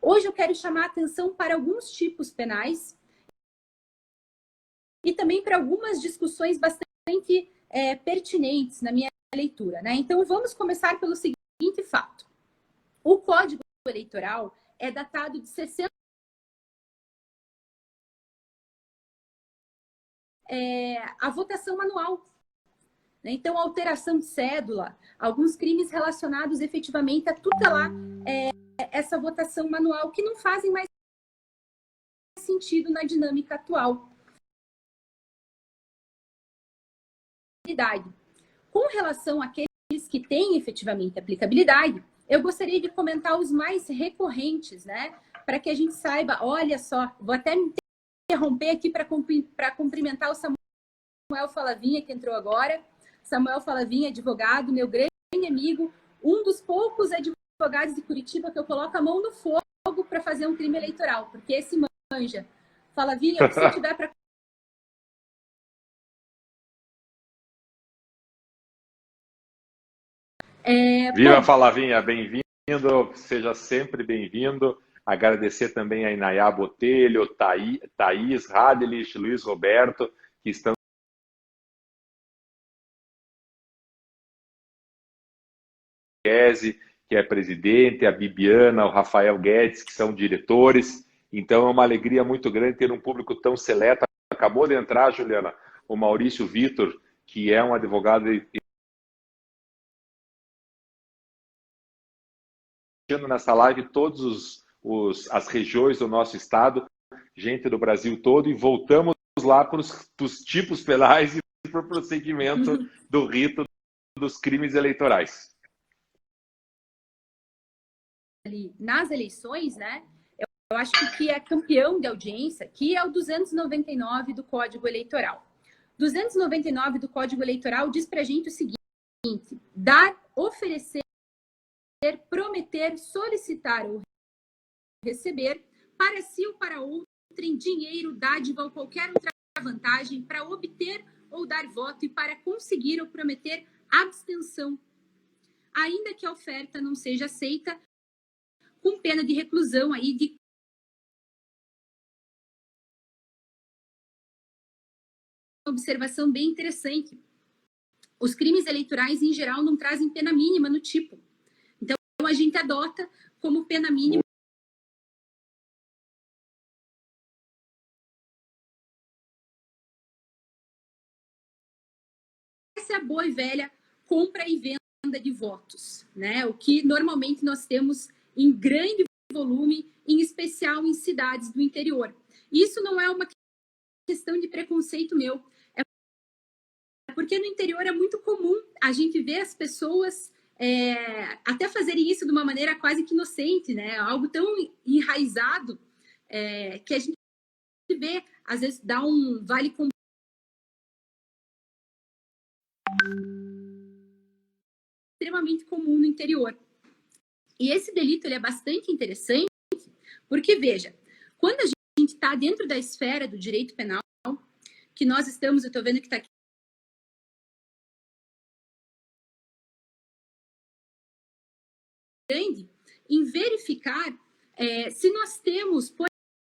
Hoje eu quero chamar a atenção para alguns tipos penais e também para algumas discussões bastante pertinentes na minha leitura, né? Então, vamos começar pelo seguinte fato. O Código Eleitoral é datado de 60... a votação manual. Então, a alteração de cédula, alguns crimes relacionados efetivamente a tutelar essa votação manual, que não fazem mais sentido na dinâmica atual. Com relação àqueles que têm efetivamente aplicabilidade, eu gostaria de comentar os mais recorrentes, né? Para que a gente saiba, olha só, vou até me interromper aqui para cumprimentar o Samuel Falavinha, que entrou agora. Samuel Falavinha, advogado, meu grande amigo, um dos poucos advogados de Curitiba que eu coloco a mão no fogo para fazer um crime eleitoral, porque esse manja. Falavinha, o que você tiver para... Viva Falavinha, bem-vindo, seja sempre bem-vindo. Agradecer também a Inayá Botelho, Thaís, Radelich, Luiz Roberto, que estão que é presidente, a Bibiana, o Rafael Guedes, que são diretores. Então é uma alegria muito grande ter um público tão seleto. Acabou de entrar, Juliana, o Maurício Vitor, que é um advogado nessa live todas as regiões do nosso estado, gente do Brasil todo, e voltamos lá para os tipos penais e para o prosseguimento do rito dos crimes eleitorais. Nas eleições, né? Eu acho que o que é campeão de audiência, que é o 299 do Código Eleitoral. 299 do Código Eleitoral diz para a gente o seguinte: dar, oferecer, prometer, solicitar ou receber para si ou para outrem dinheiro, dádiva ou qualquer outra vantagem para obter ou dar voto e para conseguir ou prometer abstenção, ainda que a oferta não seja aceita, com pena de reclusão aí de observação bem interessante. Os crimes eleitorais, em geral, não trazem pena mínima no tipo. Então, a gente adota como pena mínima essa é a boa e velha compra e venda de votos, né? O que normalmente nós temos em grande volume, em especial em cidades do interior. Isso não é uma questão de preconceito meu, é porque no interior é muito comum a gente ver as pessoas até fazerem isso de uma maneira quase que inocente, né? Algo tão enraizado que a gente vê, às vezes dá um vale com extremamente comum no interior. E esse delito ele é bastante interessante, porque, veja, quando a gente está dentro da esfera do direito penal, que nós estamos, eu estou vendo que está aqui, grande, em verificar se nós temos, por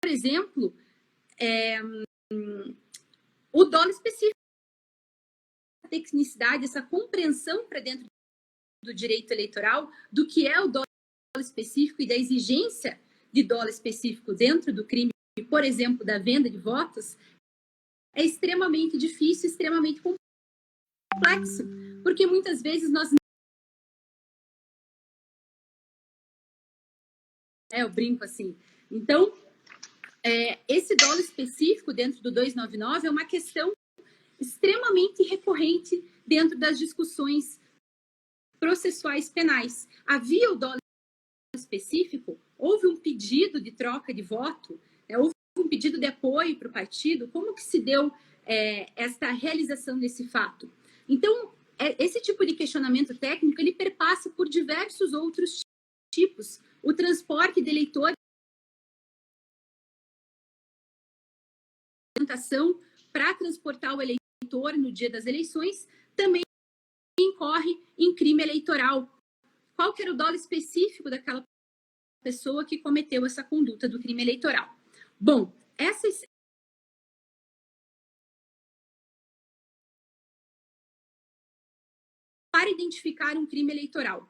exemplo, o dolo específico, a tecnicidade, essa compreensão para dentro do direito eleitoral do que é o dolo específico e da exigência de dolo específico dentro do crime, por exemplo, da venda de votos, é extremamente difícil, extremamente complexo, porque muitas vezes nós eu brinco assim. Então, esse dolo específico dentro do 299 é uma questão extremamente recorrente dentro das discussões processuais penais. Havia o dolo específico, houve um pedido de troca de voto, houve um pedido de apoio para o partido, como que se deu esta realização desse fato? Então, esse tipo de questionamento técnico, ele perpassa por diversos outros tipos. O transporte de eleitores para transportar o eleitor no dia das eleições também incorre em crime eleitoral. Qual que era o dolo específico daquela pessoa que cometeu essa conduta do crime eleitoral. Bom, para identificar um crime eleitoral,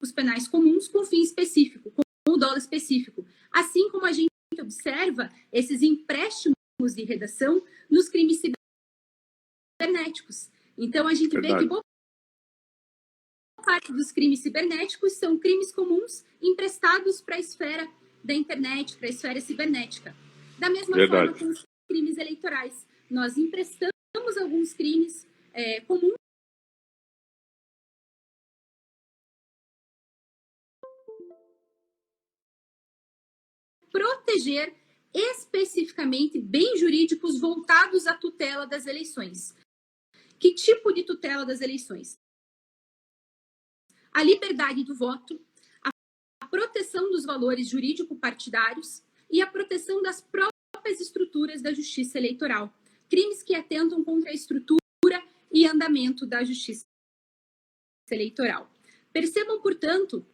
os penais comuns com fim específico, com o dolo específico, assim como a gente observa esses empréstimos de redação nos crimes cibernéticos. Então, a gente vê que boa parte dos crimes cibernéticos são crimes comuns emprestados para a esfera da internet, para a esfera cibernética. Da mesma forma com os crimes eleitorais. Nós emprestamos alguns crimes comuns proteger especificamente bens jurídicos voltados à tutela das eleições. Que tipo de tutela das eleições? A liberdade do voto, a proteção dos valores jurídico-partidários e a proteção das próprias estruturas da justiça eleitoral. Crimes que atentam contra a estrutura e andamento da justiça eleitoral. Percebam, portanto,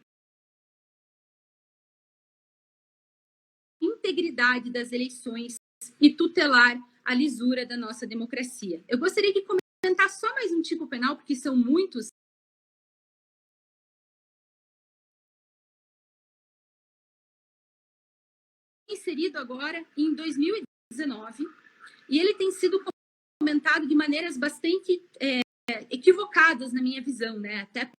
integridade das eleições e tutelar a lisura da nossa democracia. Eu gostaria de comentar só mais um tipo penal, porque são muitos. Inserido agora em 2019, e ele tem sido comentado de maneiras bastante equivocadas na minha visão, né? Até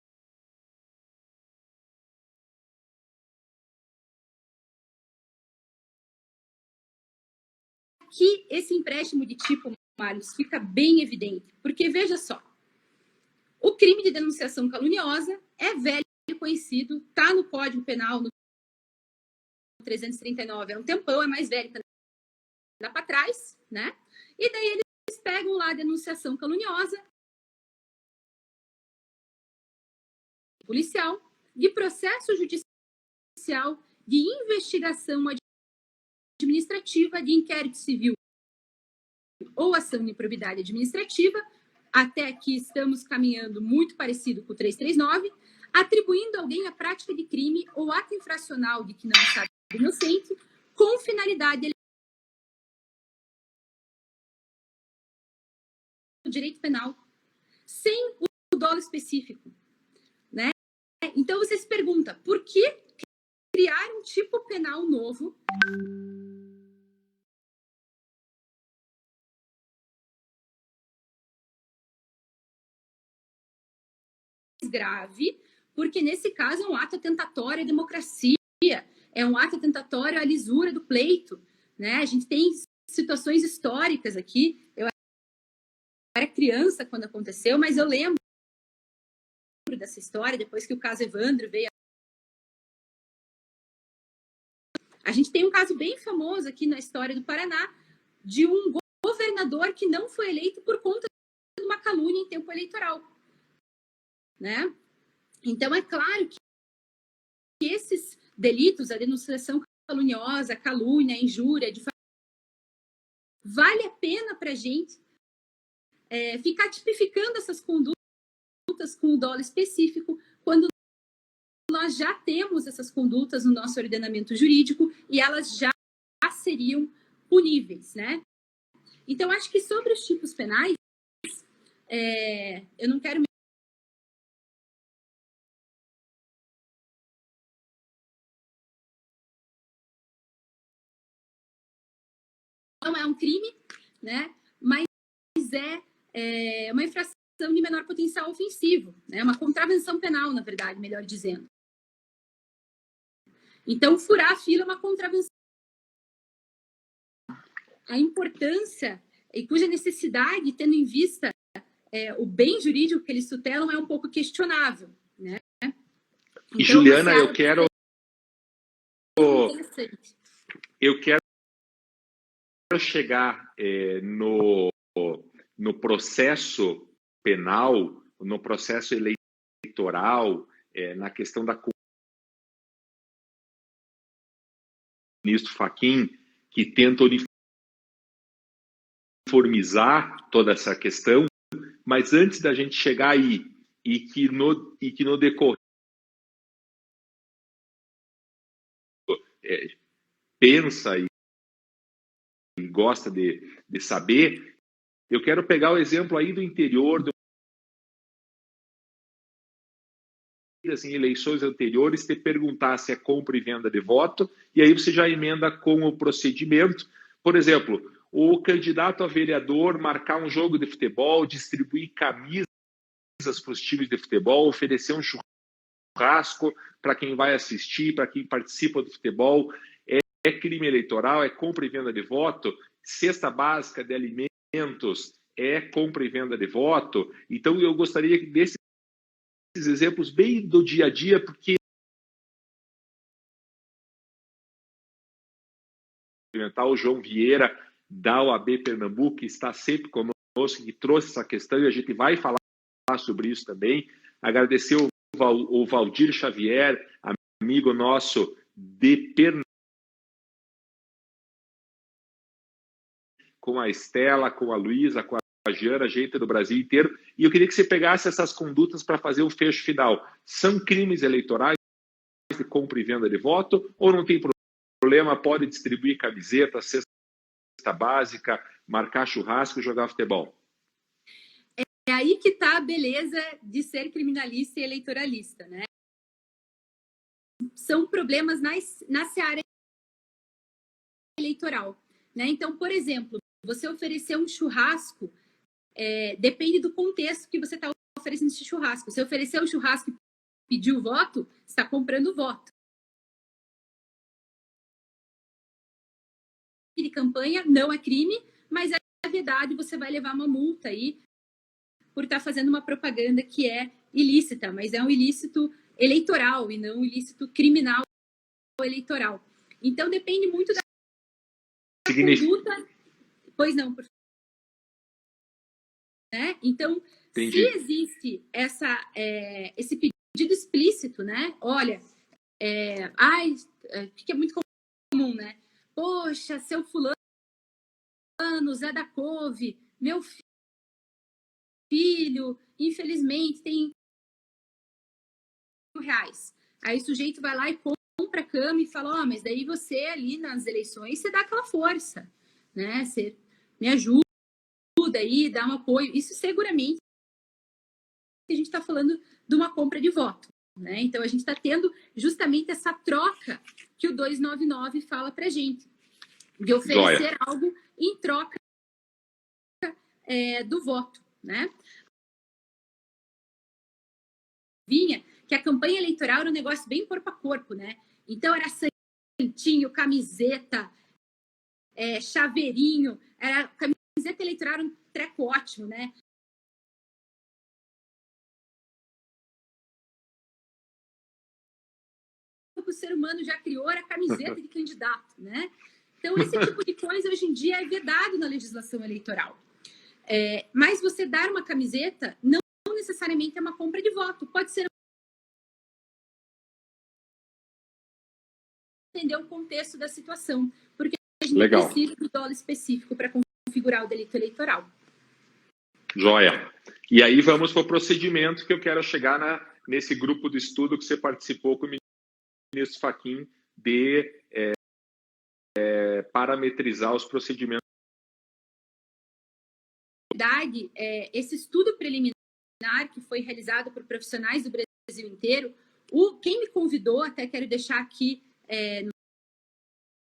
que esse empréstimo de tipo, Marlos, fica bem evidente. Porque, veja só, o crime de denunciação caluniosa é velho e conhecido, está no Código Penal, no 339, é um tempão, é mais velho, dá para trás, né? E daí eles pegam lá a denunciação caluniosa, policial, de processo judicial, de investigação administrativa, de inquérito civil ou ação de improbidade administrativa, até aqui estamos caminhando muito parecido com o 339, atribuindo a alguém a prática de crime ou ato infracional de que não está inocente, com finalidade do direito penal, sem o dolo específico, né? Então você se pergunta, por que criar um tipo penal novo grave, porque nesse caso é um ato atentatório à democracia, é um ato atentatório à lisura do pleito, né? A gente tem situações históricas aqui. Eu era criança quando aconteceu, mas eu lembro dessa história depois que o caso Evandro veio. A gente tem um caso bem famoso aqui na história do Paraná de um governador que não foi eleito por conta de uma calúnia em tempo eleitoral, né? Então, é claro que esses delitos, a denunciação caluniosa, a calúnia, a injúria, vale a pena para a gente ficar tipificando essas condutas com o dolo específico, quando nós já temos essas condutas no nosso ordenamento jurídico e elas já seriam puníveis, né? Então, acho que sobre os tipos penais, eu não quero não é um crime, né? Mas é uma infração de menor potencial ofensivo, né? Uma contravenção penal, na verdade, melhor dizendo. Então, furar a fila é uma contravenção. A importância e cuja necessidade, tendo em vista o bem jurídico que eles tutelam, é um pouco questionável, né? Então, e Juliana, eu quero chegar no processo penal, no processo eleitoral, na questão da ministro Fachin, que tenta uniformizar toda essa questão, mas antes da gente chegar aí, e que no decorrer pensa e gosta de saber. Eu quero pegar o exemplo aí do interior, em eleições anteriores, te perguntar se é compra e venda de voto, e aí você já emenda com o procedimento. Por exemplo, o candidato a vereador marcar um jogo de futebol, distribuir camisas para os times de futebol, oferecer um churrasco para quem vai assistir, para quem participa do futebol. É crime eleitoral, é compra e venda de voto. Cesta básica de alimentos é compra e venda de voto. Então, eu gostaria que desses exemplos bem do dia a dia, porque o João Vieira, da OAB Pernambuco, que está sempre conosco, que trouxe essa questão, e a gente vai falar sobre isso também. Agradecer o Valdir Xavier, amigo nosso de Pernambuco, com a Estela, com a Luísa, com a Jana, gente do Brasil inteiro. E eu queria que você pegasse essas condutas para fazer o fecho final. São crimes eleitorais de compra e venda de voto, ou não tem problema, pode distribuir camiseta, cesta básica, marcar churrasco e jogar futebol? É aí que está a beleza de ser criminalista e eleitoralista, né? São problemas na seara eleitoral, né? Então, por exemplo, você oferecer um churrasco, depende do contexto que você está oferecendo esse churrasco. Se oferecer o churrasco e pedir o voto, você está comprando o voto. De campanha não é crime, mas é verdade, você vai levar uma multa aí por estar fazendo uma propaganda que é ilícita, mas é um ilícito eleitoral e não um ilícito criminal eleitoral. Então, depende muito da conduta. Pois não, por favor. Né? Então, Entendi. Se existe esse pedido explícito, né? Olha, que é muito comum, né? Poxa, seu fulano, Zé da Couve, meu filho, infelizmente, tem R$1.000. Aí o sujeito vai lá e compra a cama e fala, mas daí você ali nas eleições, você dá aquela força, né? Você me ajuda aí, dá um apoio. Isso seguramente a gente está falando de uma compra de voto, né? Então a gente está tendo justamente essa troca que o 299 fala para gente, de oferecer algo em troca do voto, né? Vinha que a campanha eleitoral era um negócio bem corpo a corpo, né? Então era santinho, camiseta, chaveirinho, camiseta eleitoral era um treco ótimo, né? O ser humano já criou era camiseta de candidato, né? Então, esse tipo de coisa, hoje em dia, é vedado na legislação eleitoral. Mas você dar uma camiseta não necessariamente é uma compra de voto. Pode ser entender o contexto da situação, porque a gente precisa do dólar específico para configurar o delito eleitoral. Joia. E aí vamos para o procedimento que eu quero chegar nesse grupo de estudo que você participou com o ministro Fachin de parametrizar os procedimentos. Na verdade, esse estudo preliminar que foi realizado por profissionais do Brasil inteiro, quem me convidou, até quero deixar aqui, não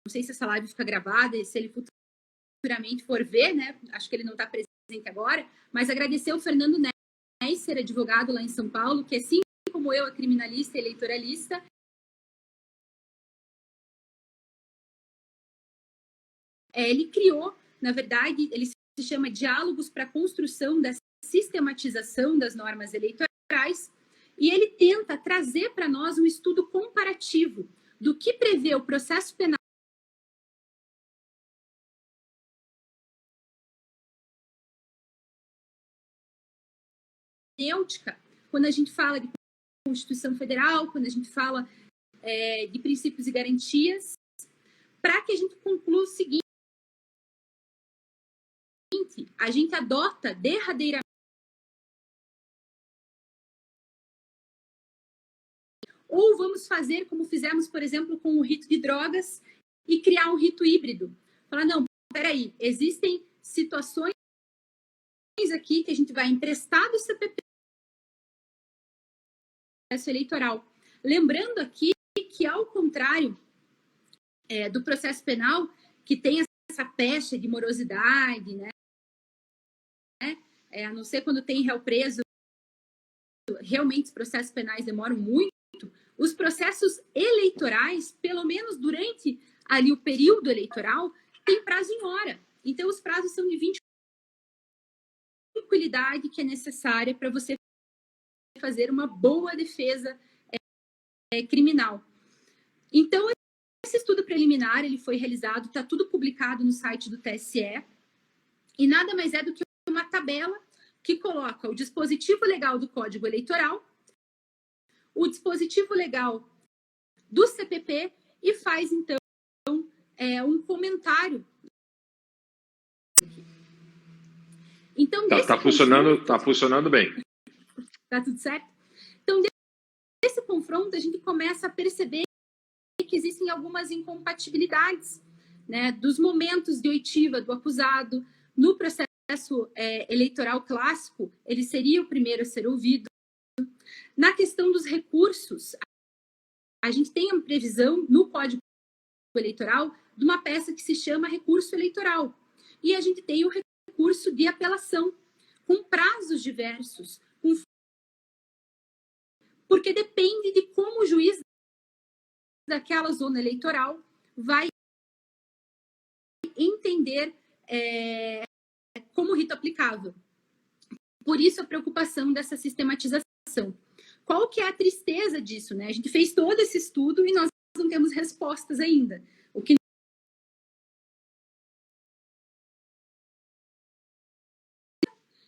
sei se essa live fica gravada, e se ele futuramente for ver, né? Acho que ele não está presente agora, mas agradecer o Fernando Neisser, advogado lá em São Paulo, que assim como eu, é criminalista e eleitoralista. Ele criou, na verdade, ele se chama Diálogos para a Construção da Sistematização das Normas Eleitorais, e ele tenta trazer para nós um estudo comparativo do que prevê o processo penal quando a gente fala de Constituição Federal, quando a gente fala de princípios e garantias, para que a gente conclua o seguinte: a gente adota derradeiramente Ou vamos fazer como fizemos, por exemplo, com o rito de drogas e criar um rito híbrido. Falar, não, peraí, existem situações aqui que a gente vai emprestar do CPP eleitoral. Lembrando aqui que, ao contrário do processo penal, que tem essa pecha de morosidade, né? A não ser quando tem réu preso, realmente os processos penais demoram muito. Os processos eleitorais, pelo menos durante ali o período eleitoral, tem prazo em hora. Então, os prazos são de 20 tranquilidade que é necessária para você fazer uma boa defesa criminal. Então, esse estudo preliminar ele foi realizado, está tudo publicado no site do TSE, e nada mais é do que uma tabela que coloca o dispositivo legal do Código Eleitoral, o dispositivo legal do CPP e faz, então, um comentário. Então, tá funcionando bem. Tá tudo certo? Então, desse confronto, a gente começa a perceber que existem algumas incompatibilidades, né, dos momentos de oitiva do acusado. No processo eleitoral clássico, ele seria o primeiro a ser ouvido. Na questão dos recursos, a gente tem uma previsão no Código Eleitoral de uma peça que se chama recurso eleitoral. E a gente tem o recurso de apelação, com prazos diversos, porque depende de como o juiz daquela zona eleitoral vai entender como rito aplicável. Por isso a preocupação dessa sistematização. Qual que é a tristeza disso, né? A gente fez todo esse estudo e nós não temos respostas ainda. O que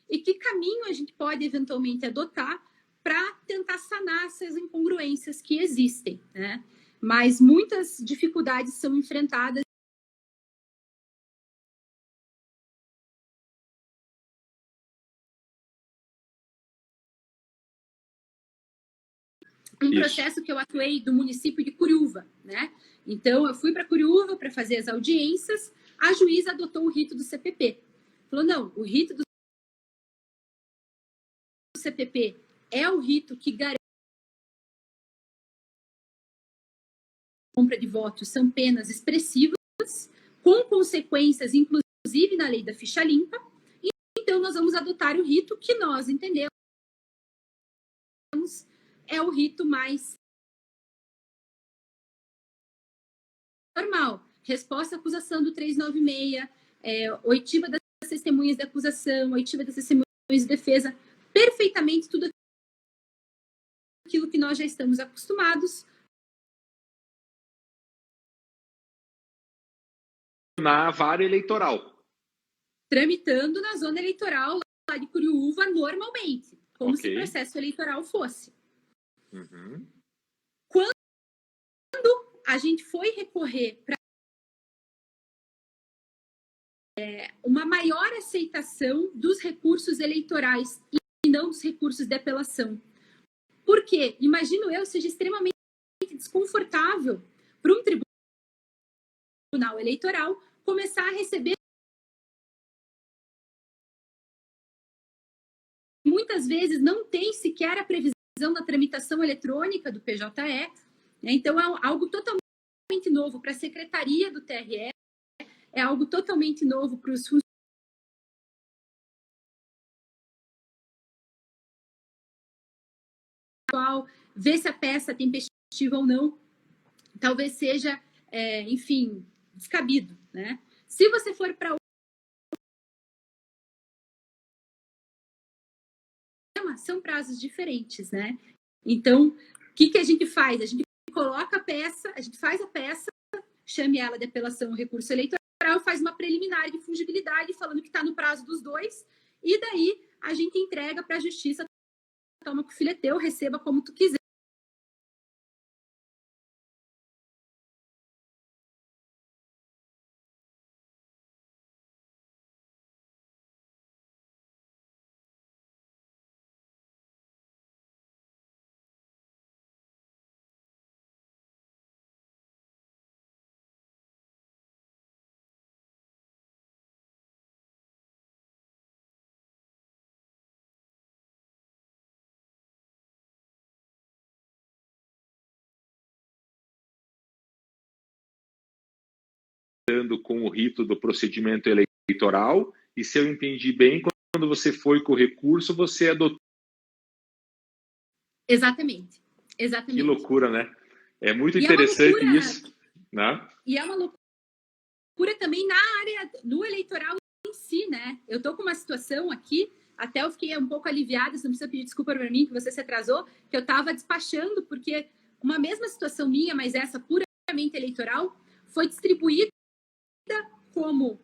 e que caminho a gente pode eventualmente adotar para tentar sanar essas incongruências que existem, né? Mas muitas dificuldades são enfrentadas. Processo que eu atuei do município de Curiúva, né? Então, eu fui para Curiúva para fazer as audiências, a juíza adotou o rito do CPP. Falou, não, o rito do CPP é o rito que garante a compra de votos, são penas expressivas, com consequências, inclusive na lei da ficha limpa. Então, nós vamos adotar o rito que nós entendemos é o rito mais normal. Resposta à acusação do 396, oitiva das testemunhas de acusação, oitiva das testemunhas de defesa, perfeitamente tudo aquilo que nós já estamos acostumados. Na vara eleitoral. Tramitando na zona eleitoral lá de Curiúva normalmente, como se o processo eleitoral fosse. Uhum. Quando a gente foi recorrer para uma maior aceitação dos recursos eleitorais e não dos recursos de apelação. Por quê? Imagino eu seja extremamente desconfortável para um tribunal eleitoral começar a receber muitas vezes não tem sequer a previsão da tramitação eletrônica do PJE, né? Então é algo totalmente novo para a secretaria do TRE, é algo totalmente novo para os funcionários, ver se a peça é tempestiva ou não, talvez seja, enfim, descabido, né? Se você for para são prazos diferentes, né? Então, o que a gente faz? A gente coloca a peça, a gente faz a peça, chame ela de apelação ou recurso eleitoral, faz uma preliminar de fungibilidade, falando que está no prazo dos dois, e daí a gente entrega para a justiça, toma que o filho é teu, receba como tu quiser. com o rito do procedimento eleitoral, e se eu entendi bem, quando você foi com o recurso, você adotou. Exatamente. Exatamente. Que loucura, né? É muito interessante isso, né? E é uma loucura também na área do eleitoral em si, né? Eu tô com uma situação aqui, até eu fiquei um pouco aliviada, você não precisa pedir desculpa para mim que você se atrasou, que eu estava despachando, porque uma mesma situação minha, mas essa puramente eleitoral, foi distribuída como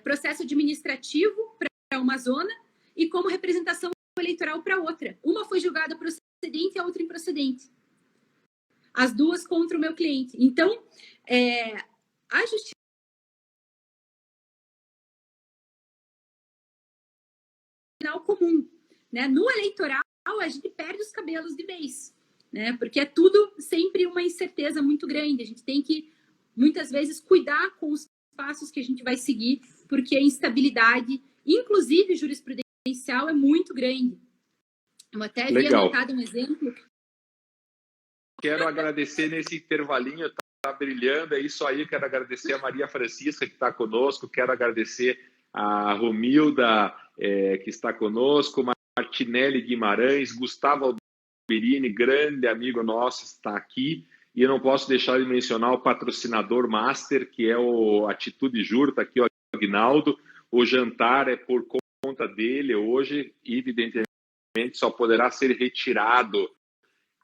processo administrativo para uma zona e como representação eleitoral para outra. Uma foi julgada procedente e a outra improcedente. As duas contra o meu cliente. Então, a justiça comum, né? No eleitoral, a gente perde os cabelos de vez, né? Porque é tudo sempre uma incerteza muito grande. A gente tem que, muitas vezes, cuidar com os passos que a gente vai seguir, porque a instabilidade, inclusive jurisprudencial, é muito grande. Eu até havia anotado um exemplo. Quero agradecer nesse intervalinho, está brilhando, é isso aí. Quero agradecer a Maria Francisca, que está conosco, quero agradecer a Romilda, que está conosco, Martinelli Guimarães, Gustavo Alberini, grande amigo nosso, está aqui. E eu não posso deixar de mencionar o patrocinador master, que é o Atitude Jur, está aqui o Aguinaldo. O jantar é por conta dele hoje, e evidentemente só poderá ser retirado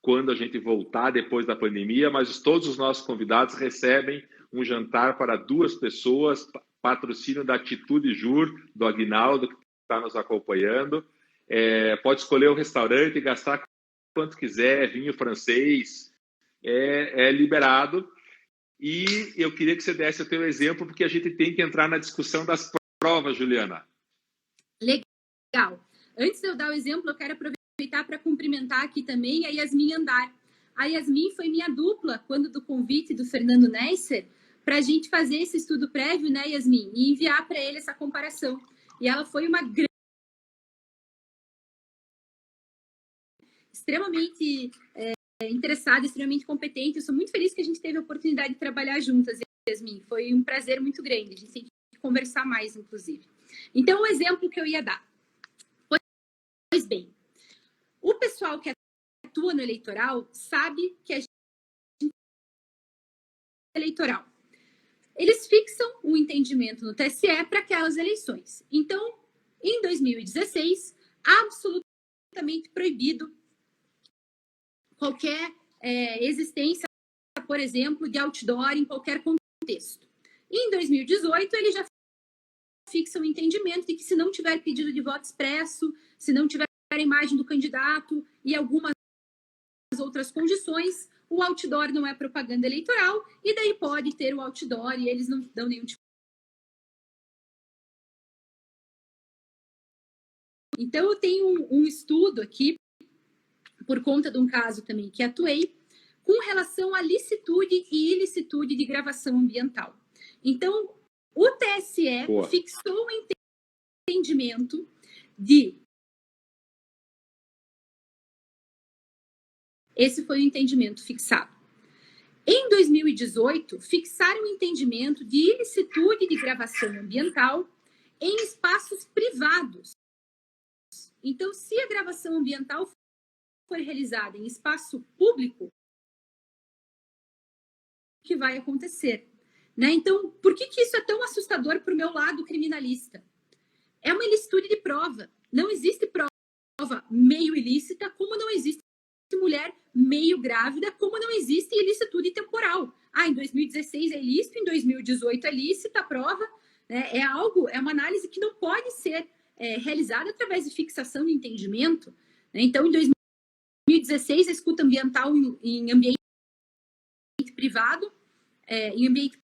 quando a gente voltar depois da pandemia, mas todos os nossos convidados recebem um jantar para 2 pessoas, patrocínio da Atitude Jur, do Aguinaldo, que está nos acompanhando. Pode escolher o restaurante e gastar quanto quiser, vinho francês, é liberado. E eu queria que você desse o teu exemplo, porque a gente tem que entrar na discussão das provas, Juliana. Legal. Antes de eu dar o exemplo, eu quero aproveitar para cumprimentar aqui também a Yasmin Andar. A Yasmin foi minha dupla quando do convite do Fernando Neisser para a gente fazer esse estudo prévio, né, Yasmin, e enviar para ele essa comparação. E ela foi uma grande, extremamente interessada, extremamente competente. Eu sou muito feliz que a gente teve a oportunidade de trabalhar juntas, Yasmin. Foi um prazer muito grande. A gente tem que conversar mais, inclusive. Então, o exemplo que eu ia dar. Pois bem, o pessoal que atua no eleitoral sabe que a gente é eleitoral. Eles fixam um entendimento no TSE para aquelas eleições. Então, em 2016, absolutamente proibido qualquer existência, por exemplo, de outdoor em qualquer contexto. E em 2018, ele já fixa um entendimento de que se não tiver pedido de voto expresso, se não tiver a imagem do candidato e algumas outras condições, o outdoor não é propaganda eleitoral e daí pode ter o outdoor e eles não dão nenhum tipo. Então, eu tenho um estudo aqui, por conta de um caso também que atuei, com relação à licitude e ilicitude de gravação ambiental. Então, o TSE fixou um entendimento de... Esse foi o entendimento fixado. Em 2018, fixaram o entendimento de ilicitude de gravação ambiental em espaços privados. Então, se a gravação ambiental for realizada em espaço público, o que vai acontecer? Né? Então, por que isso é tão assustador para o meu lado criminalista? É uma ilicitude de prova. Não existe prova meio ilícita, como não existe mulher meio grávida, como não existe ilicitude temporal. Em 2016 é ilícito, em 2018 é lícita a prova. Né? É uma análise que não pode ser realizada através de fixação de entendimento. Né? Então, em 2016, a escuta ambiental em ambiente privado, em ambiente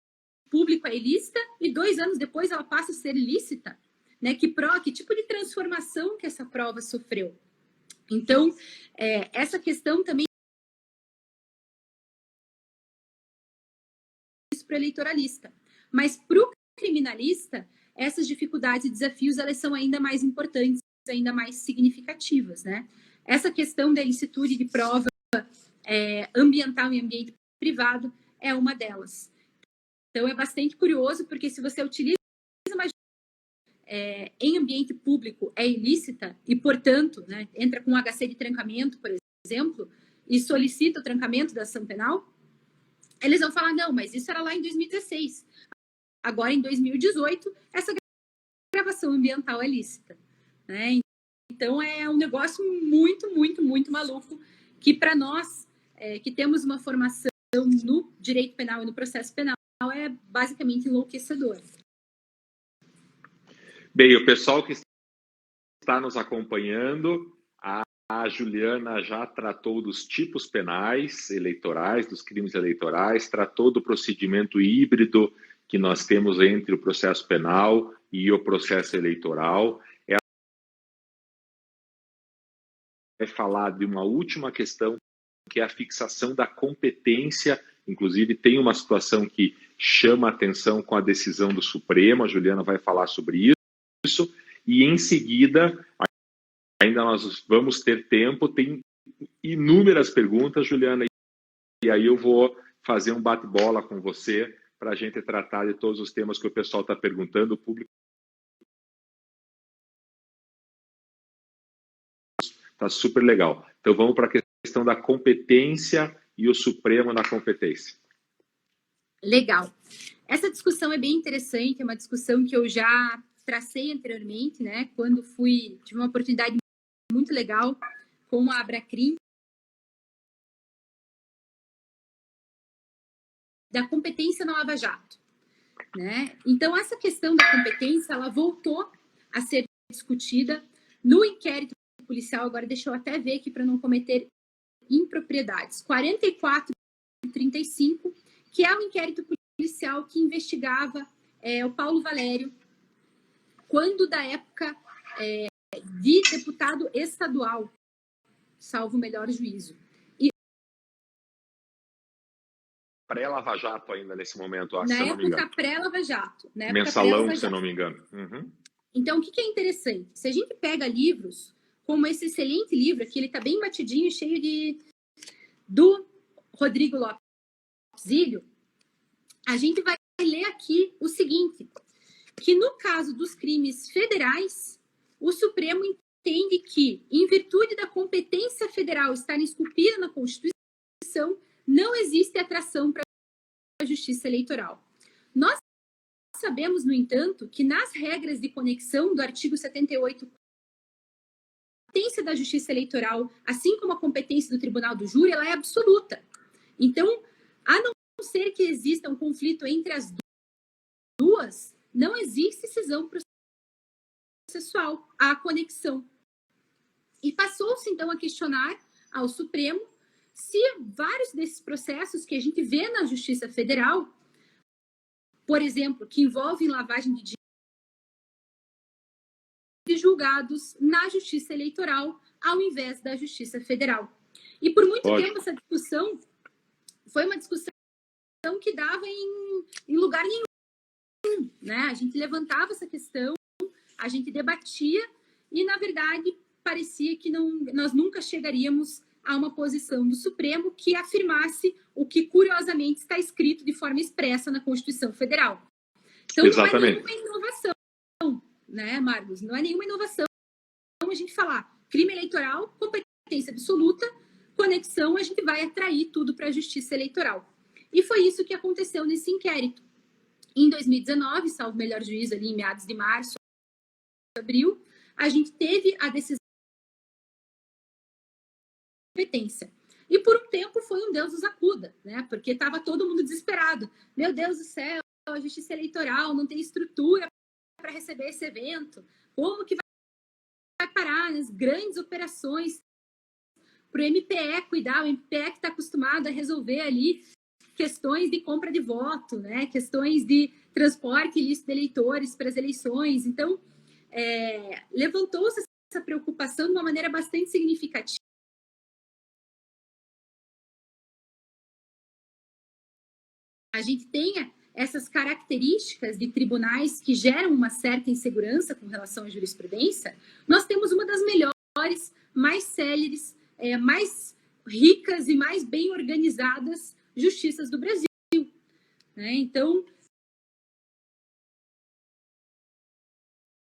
público é ilícita, e 2 anos depois ela passa a ser ilícita. Né? Que tipo de transformação que essa prova sofreu? Então, essa questão também para o eleitoralista. Mas para o criminalista, essas dificuldades e desafios elas são ainda mais importantes, ainda mais significativas. Né? Essa questão da ilicitude de prova ambiental e ambiente privado é uma delas. Então, é bastante curioso, porque se você utiliza uma em ambiente público é ilícita e, portanto, né, entra com um HC de trancamento, por exemplo, e solicita o trancamento da ação penal, eles vão falar, não, mas isso era lá em 2016. Agora, em 2018, essa gravação ambiental é lícita. Né? Então, é um negócio muito, muito, muito maluco, que para nós, que temos uma formação no direito penal e no processo penal, é basicamente enlouquecedor. Bem, o pessoal que está nos acompanhando, a Juliana já tratou dos tipos penais eleitorais, dos crimes eleitorais, tratou do procedimento híbrido que nós temos entre o processo penal e o processo eleitoral. Ela vai falar de uma última questão, que é a fixação da competência. Inclusive, tem uma situação que chama a atenção com a decisão do Supremo, a Juliana vai falar sobre isso, e em seguida, ainda nós vamos ter tempo, tem inúmeras perguntas, Juliana, e aí eu vou fazer um bate-bola com você para a gente tratar de todos os temas que o pessoal está perguntando, o público está super legal. Então vamos para a questão da competência e o Supremo na competência. Legal. Essa discussão é bem interessante, é uma discussão que eu já tracei anteriormente, né? Quando tive uma oportunidade muito legal com a Abracrim, da competência na Lava Jato, né? Então, essa questão da competência, ela voltou a ser discutida no inquérito policial. Agora, deixa eu até ver aqui para não cometer impropriedades. 4435, que é o inquérito policial que investigava o Paulo Valério, quando da época de deputado estadual, salvo o melhor juízo. Pré-Lava Jato ainda nesse momento, na época pré-Lava Jato. Mensalão, se eu não me engano. Uhum. Então, o que é interessante? Se a gente pega livros, como esse excelente livro aqui, ele está bem batidinho, cheio do Rodrigo Lopes Zílio, a gente vai ler aqui o seguinte, que no caso dos crimes federais, o Supremo entende que, em virtude da competência federal estar esculpida na Constituição, não existe atração para a justiça eleitoral. Nós sabemos, no entanto, que nas regras de conexão do artigo 78, a competência da justiça eleitoral, assim como a competência do tribunal do júri, ela é absoluta. Então, a não ser que exista um conflito entre as duas, não existe cisão processual, há conexão. E passou-se, então, a questionar ao Supremo se vários desses processos que a gente vê na Justiça Federal, por exemplo, que envolvem lavagem de dinheiro, julgados na Justiça Eleitoral, ao invés da Justiça Federal. E por muito tempo essa discussão foi uma discussão que dava em lugar nenhum. Né? A gente levantava essa questão, a gente debatia e, na verdade, parecia que nós nunca chegaríamos a uma posição do Supremo que afirmasse o que, curiosamente, está escrito de forma expressa na Constituição Federal. Então, exatamente. Não é nenhuma inovação, né, Marcos? Não é nenhuma inovação a gente falar crime eleitoral, competência absoluta, conexão, a gente vai atrair tudo para a Justiça Eleitoral. E foi isso que aconteceu nesse inquérito. Em 2019, salvo o melhor juízo ali em meados de março, abril, a gente teve a decisão de competência. E por um tempo foi um Deus nos acuda, né? Porque estava todo mundo desesperado. Meu Deus do céu, a Justiça Eleitoral não tem estrutura para receber esse evento. Como que vai parar nas grandes operações para o MPE cuidar? O MPE que está acostumado a resolver ali questões de compra de voto, né? Questões de transporte ilícito de eleitores para as eleições. Então, levantou-se essa preocupação de uma maneira bastante significativa. A gente tenha essas características de tribunais que geram uma certa insegurança com relação à jurisprudência, nós temos uma das melhores, mais céleres, mais ricas e mais bem organizadas justiças do Brasil. Né? Então,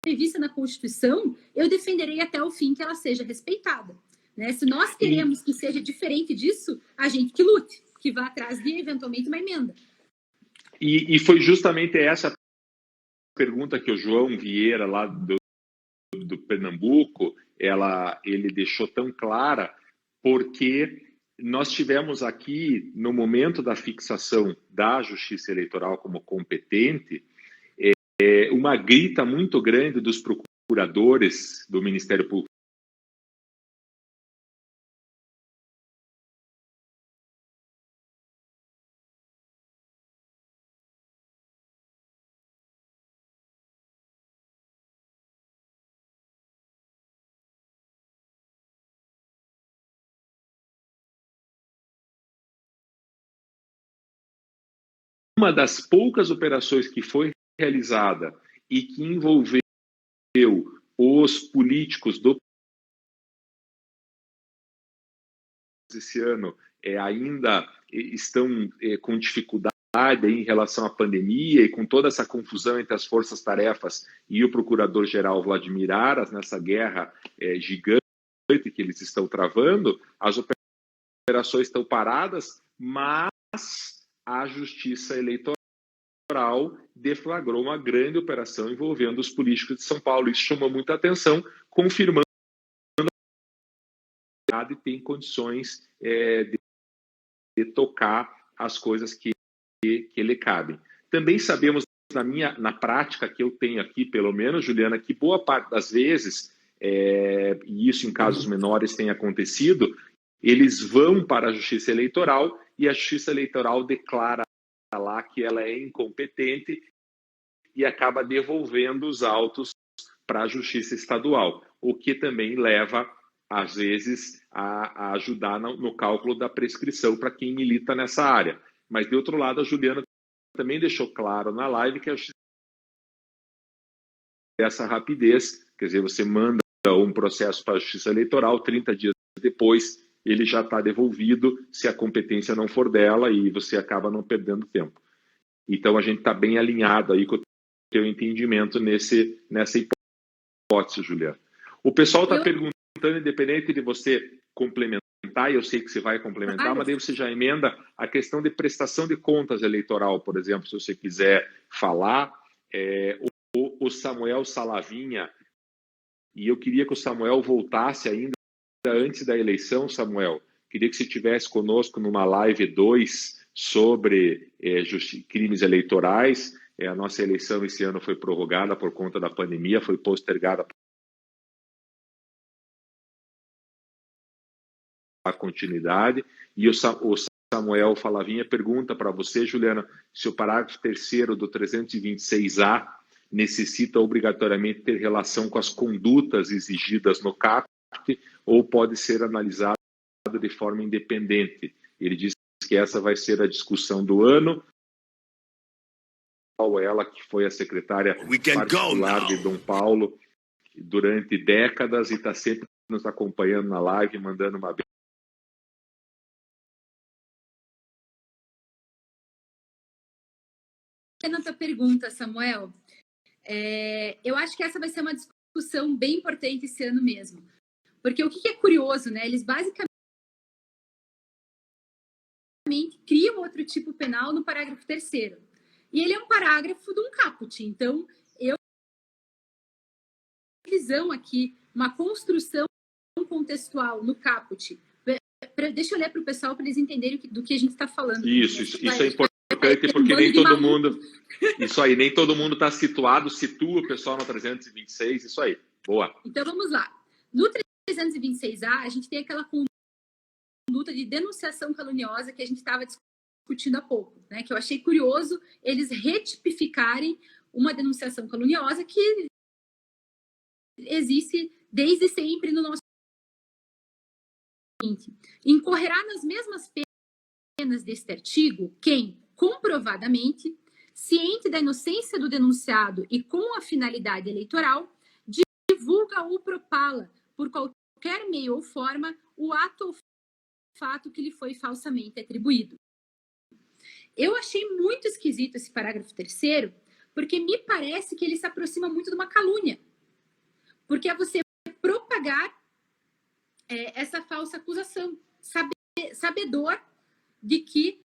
prevista na Constituição, eu defenderei até o fim que ela seja respeitada. Né? Se nós queremos que seja diferente disso, a gente que lute, que vá atrás de, eventualmente, uma emenda. E foi justamente essa pergunta que o João Vieira, lá do Pernambuco, ele deixou tão clara, porque nós tivemos aqui, no momento da fixação da Justiça Eleitoral como competente, uma grita muito grande dos procuradores do Ministério Público. Uma das poucas operações que foi realizada e que envolveu os políticos do esse ano ainda estão com dificuldade em relação à pandemia e com toda essa confusão entre as forças-tarefas e o procurador-geral Vladimir Aras nessa guerra gigante que eles estão travando, as operações estão paradas, mas a Justiça Eleitoral deflagrou uma grande operação envolvendo os políticos de São Paulo. Isso chamou muita atenção, confirmando que tem condições de tocar as coisas que lhe cabem. Também sabemos, na prática que eu tenho aqui, pelo menos, Juliana, que boa parte das vezes, e isso em casos menores tem acontecido, eles vão para a Justiça Eleitoral e a Justiça Eleitoral declara lá que ela é incompetente e acaba devolvendo os autos para a Justiça Estadual, o que também leva, às vezes, a ajudar no cálculo da prescrição para quem milita nessa área. Mas, de outro lado, a Juliana também deixou claro na live que a Justiça essa rapidez, quer dizer, você manda um processo para a Justiça Eleitoral, 30 dias depois ele já está devolvido se a competência não for dela e você acaba não perdendo tempo. Então, a gente está bem alinhado aí com o teu entendimento nessa hipótese, Juliana. O pessoal está perguntando, independente de você complementar, e eu sei que você vai complementar, mas daí você já emenda a questão de prestação de contas eleitoral, por exemplo, se você quiser falar. O Samuel Salavinha, e eu queria que o Samuel voltasse ainda antes da eleição, Samuel. Queria que você estivesse conosco numa live 2 sobre crimes eleitorais. A nossa eleição esse ano foi prorrogada por conta da pandemia, foi postergada a continuidade. E o Samuel Falavinha pergunta para você, Juliana, se o parágrafo 3º do 326A necessita obrigatoriamente ter relação com as condutas exigidas no CAPT ou pode ser analisado de forma independente. Ele diz que essa vai ser a discussão do ano. Ela que foi a secretária particular de Dom Paulo durante décadas e está sempre nos acompanhando na live, mandando uma na tua pergunta, Samuel, eu acho que essa vai ser uma discussão bem importante esse ano mesmo. Porque o que é curioso, né? Eles basicamente criam outro tipo penal no parágrafo 3º. E ele é um parágrafo de um caput. Então, visão aqui, uma construção contextual no caput. Deixa eu ler para o pessoal para eles entenderem do que a gente está falando. Isso é importante. Porque nem todo mundo. Isso aí, nem todo mundo está situado, situa o pessoal no 326, isso aí. Boa. Então vamos lá. No 326A, a gente tem aquela conduta de denunciação caluniosa que a gente estava discutindo há pouco, né? Que eu achei curioso eles retipificarem uma denunciação caluniosa que existe desde sempre no nosso. Incorrerá nas mesmas penas deste artigo quem, comprovadamente, ciente da inocência do denunciado e com a finalidade eleitoral, divulga ou propala, por qualquer meio ou forma, o ato ou fato que lhe foi falsamente atribuído. Eu achei muito esquisito esse parágrafo 3º, porque me parece que ele se aproxima muito de uma calúnia, porque é você propagar essa falsa acusação, sabedor de que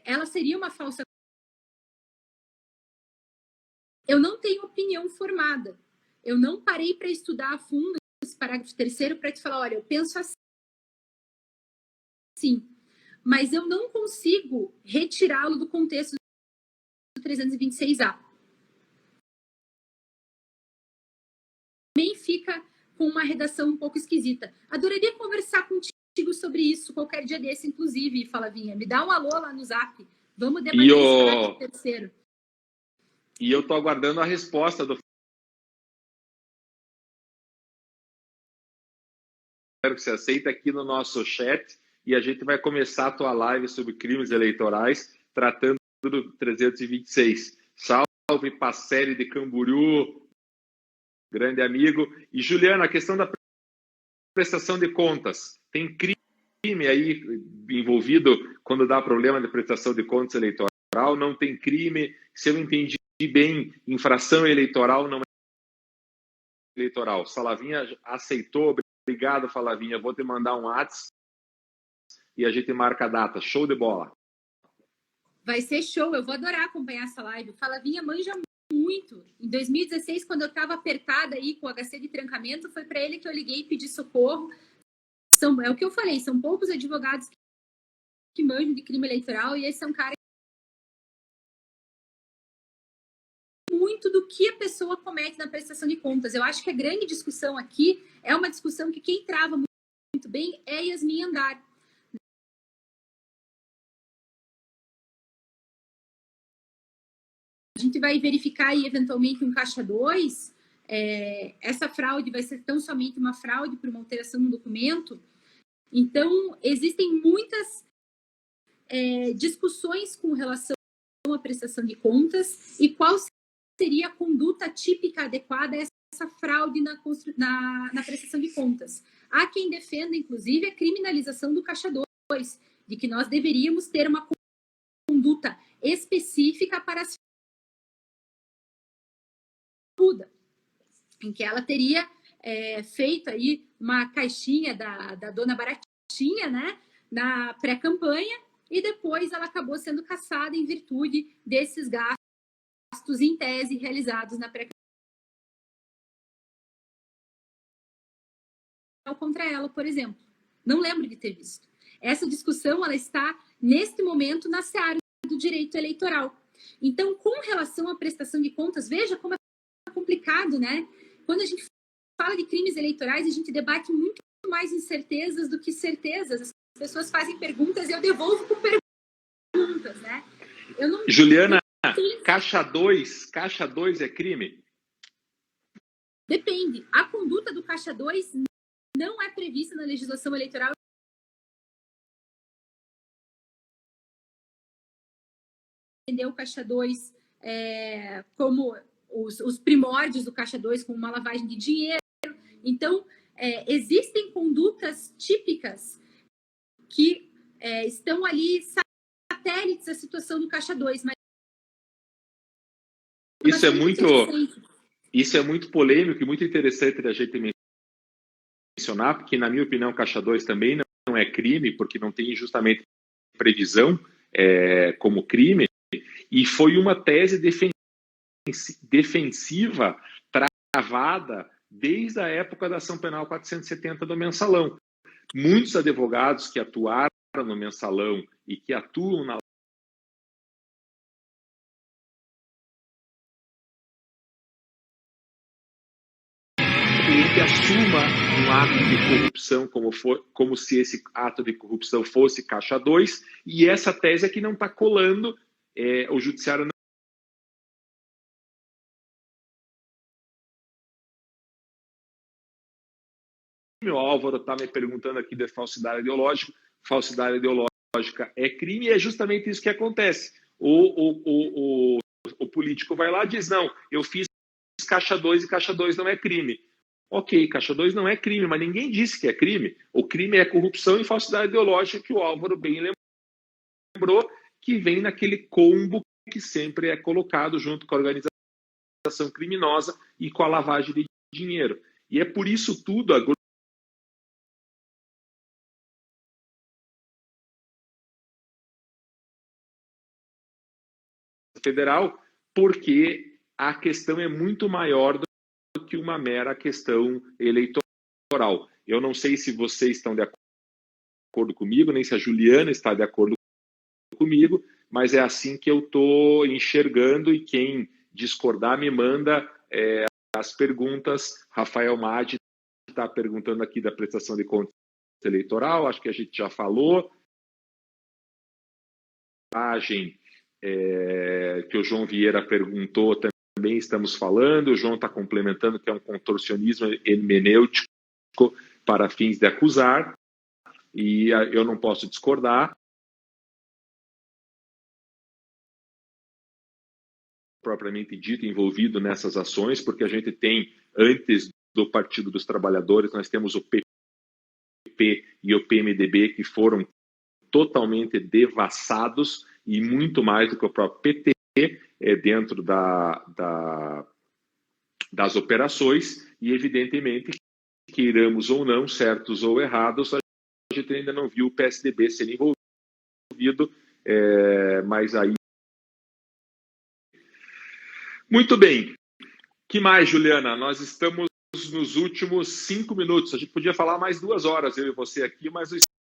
ela seria uma falsa. Eu não tenho opinião formada. Eu não parei para estudar a fundo esse parágrafo 3º para te falar, olha, eu penso assim, mas eu não consigo retirá-lo do contexto do 326A. Também fica com uma redação um pouco esquisita. Adoraria conversar contigo sobre isso qualquer dia desse, inclusive, Flavinha. Me dá um alô lá no Zap. Vamos debater esse parágrafo 3º. E eu estou aguardando a resposta do... Espero que você aceite aqui no nosso chat e a gente vai começar a tua live sobre crimes eleitorais, tratando do 326. Salve, Passério de Camboriú, grande amigo. E, Juliana, a questão da prestação de contas. Tem crime aí envolvido quando dá problema de prestação de contas eleitoral? Não tem crime? Se eu entendi bem, infração eleitoral não é eleitoral. Flavinha aceitou. Obrigado, Flavinha. Vou te mandar um WhatsApp e a gente marca a data. Show de bola. Vai ser show. Eu vou adorar acompanhar essa live. Flavinha manja muito. Em 2016, quando eu estava apertada aí com o HC de trancamento, foi para ele que eu liguei e pedi socorro. É o que eu falei, são poucos advogados que manjam de crime eleitoral e esse é um cara muito do que a pessoa comete na prestação de contas. Eu acho que a grande discussão aqui é uma discussão que quem trava muito bem é Yasmin Andar. A gente vai verificar aí, eventualmente, um caixa 2. Essa fraude vai ser tão somente uma fraude por uma alteração no documento. Então, existem muitas discussões com relação à prestação de contas e qual seria a conduta típica adequada a essa fraude na prestação de contas. Há quem defenda, inclusive, a criminalização do caixa 2, de que nós deveríamos ter uma conduta específica para as fraude, em que ela teria feito aí uma caixinha da dona Baratinha, né, na pré-campanha, e depois ela acabou sendo cassada em virtude desses gastos em tese realizados na pré-campanha contra ela, por exemplo. Não lembro de ter visto. Essa discussão ela está, neste momento, na seara do direito eleitoral. Então, com relação à prestação de contas, veja como é complicado, né? Quando a gente fala de crimes eleitorais, a gente debate muito mais incertezas do que certezas. As pessoas fazem perguntas e eu devolvo com perguntas, né? Juliana, caixa 2 é crime? Depende. A conduta do caixa 2 não é prevista na legislação eleitoral. Entender o caixa 2 como os primórdios do caixa 2, como uma lavagem de dinheiro. Então, existem condutas típicas que estão ali satélites da situação do caixa 2. Mas isso é muito polêmico e muito interessante da gente mencionar, porque, na minha opinião, caixa 2 também não é crime, porque não tem justamente previsão como crime, e foi uma tese defensiva travada desde a época da ação penal 470 do mensalão. Muitos advogados que atuaram no mensalão e que atuam na que assuma um ato de corrupção como se esse ato de corrupção fosse caixa 2, e essa tese é que não está colando, o judiciário não. O Álvaro está me perguntando aqui da falsidade ideológica. Falsidade ideológica é crime, e é justamente isso que acontece. O político vai lá e diz, não, eu fiz caixa 2 e caixa 2 não é crime. Ok, caixa 2 não é crime, mas ninguém disse que é crime. O crime é corrupção e falsidade ideológica, que o Álvaro bem lembrou, que vem naquele combo que sempre é colocado junto com a organização criminosa e com a lavagem de dinheiro. E é por isso tudo, a federal, porque a questão é muito maior do que uma mera questão eleitoral. Eu não sei se vocês estão de acordo comigo, nem se a Juliana está de acordo comigo, mas é assim que eu estou enxergando, e quem discordar me manda as perguntas. Rafael Madi está perguntando aqui da prestação de contas eleitoral, acho que a gente já falou. Que o João Vieira perguntou, também estamos falando. O João está complementando que é um contorcionismo hermenêutico para fins de acusar, e eu não posso discordar. Propriamente dito, envolvido nessas ações, porque a gente tem, antes do Partido dos Trabalhadores, nós temos o PP e o PMDB, que foram totalmente devassados, e muito mais do que o próprio PT, dentro das operações, e evidentemente, queiramos ou não, certos ou errados, a gente ainda não viu o PSDB ser envolvido, mas aí... Muito bem. Que mais, Juliana? Nós estamos nos últimos 5 minutos. A gente podia falar mais 2 horas, eu e você aqui, mas